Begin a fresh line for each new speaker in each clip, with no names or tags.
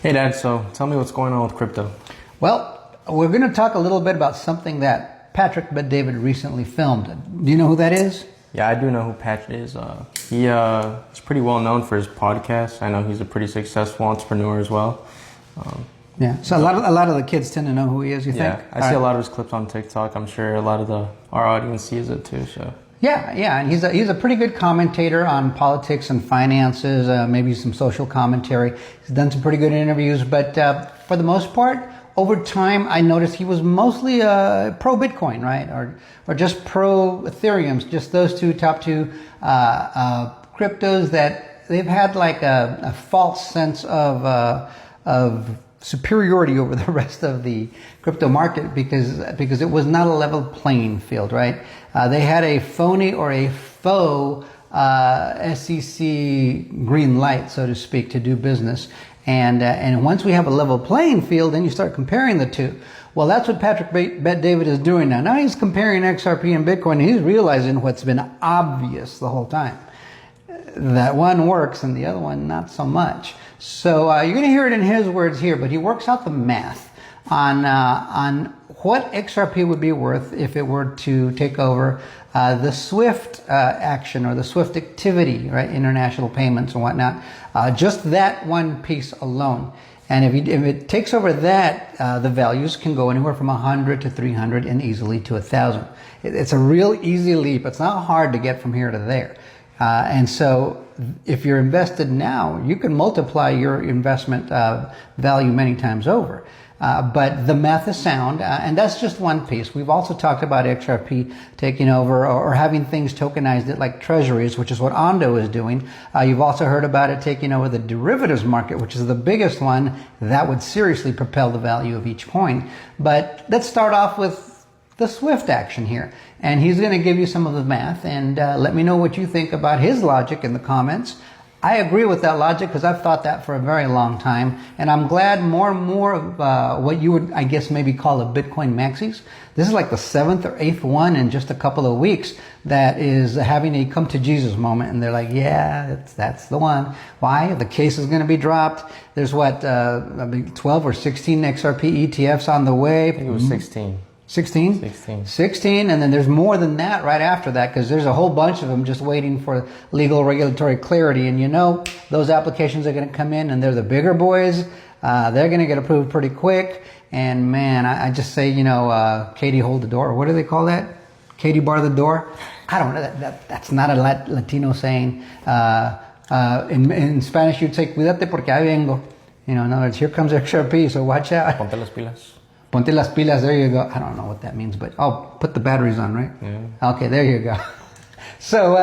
Hey Dad, so tell me what's going on with crypto.
Well, we're going to talk a little bit about something that Patrick Bet-David recently filmed. Do you know who that is?
Yeah, I do know who Pat is. He's pretty well known for his podcast. I know he's a pretty successful entrepreneur as well.
Yeah, so a lot of the kids tend to know who he is, you think?
Yeah, I see a lot of his clips on TikTok. I'm sure a lot of our audience sees it too. So
Yeah, and he's a pretty good commentator on politics and finances, maybe some social commentary. He's done some pretty good interviews, but for the most part, over time, I noticed he was mostly pro Bitcoin, right, or just pro Ethereum, just those top two cryptos that they've had like a false sense of superiority over the rest of the crypto market because it was not a level playing field, right? They had a phony or a faux SEC green light, so to speak, to do business. And once we have a level playing field, then you start comparing the two. Well, that's what Patrick Bet-David is doing now. Now he's comparing XRP and Bitcoin, and he's realizing what's been obvious the whole time. That one works and the other one not so much. So you're going to hear it in his words here, but he works out the math on what XRP would be worth if it were to take over the SWIFT action or the SWIFT activity, right? International payments and whatnot. Just that one piece alone. And if it takes over that, the values can go anywhere from 100 to 300 and easily to 1,000. It's a real easy leap. It's not hard to get from here to there. And so if you're invested now, you can multiply your investment value many times over. But the math is sound, and that's just one piece. We've also talked about XRP taking over or having things tokenized like treasuries, which is what Ondo is doing. You've also heard about it taking over the derivatives market, which is the biggest one. That would seriously propel the value of each coin. But let's start off with the SWIFT action here. And he's going to give you some of the math and let me know what you think about his logic in the comments. I agree with that logic because I've thought that for a very long time. And I'm glad more and more of what you would, I guess, maybe call a Bitcoin maxis. This is like the 7th or 8th one in just a couple of weeks that is having a come to Jesus moment. And they're like, yeah, that's the one. Why? The case is going to be dropped. There's 12 or 16 XRP ETFs on the way.
I think it was 16.
16? 16, and then there's more than that right after that because there's a whole bunch of them just waiting for legal regulatory clarity. And you know, those applications are going to come in and they're the bigger boys. They're going to get approved pretty quick. And man, I just say, you know, Katie hold the door. What do they call that? Katie bar the door? I don't know. That's not a Latino saying. In Spanish, you'd say, cuídate porque ahí vengo. You know, in other words, here comes XRP, so watch out.
Ponte las pilas.
Ponte las pilas, there you go. I don't know what that means, but put the batteries on, right?
Yeah.
Okay, there you go. So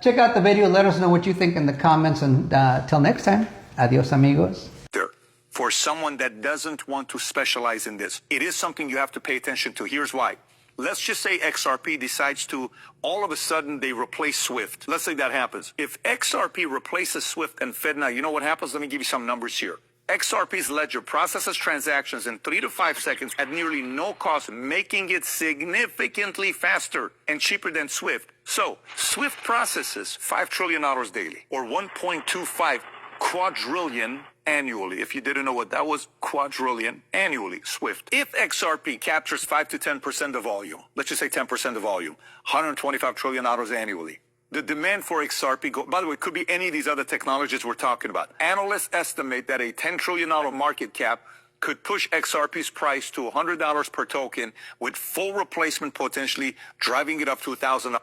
check out the video. Let us know what you think in the comments. And till next time, adios, amigos.
For someone that doesn't want to specialize in this, it is something you have to pay attention to. Here's why. Let's just say XRP decides to, all of a sudden, they replace SWIFT. Let's say that happens. If XRP replaces SWIFT and FedNow, you know what happens? Let me give you some numbers here. XRP's ledger processes transactions in 3 to 5 seconds at nearly no cost, making it significantly faster and cheaper than SWIFT. So, SWIFT processes $5 trillion daily, or 1.25 quadrillion annually. If you didn't know what that was, quadrillion annually, SWIFT. If XRP captures 5 to 10% of volume, let's just say 10% of volume, $125 trillion annually. The demand for XRP, by the way, could be any of these other technologies we're talking about. Analysts estimate that a $10 trillion market cap could push XRP's price to $100 per token with full replacement potentially driving it up to $1,000.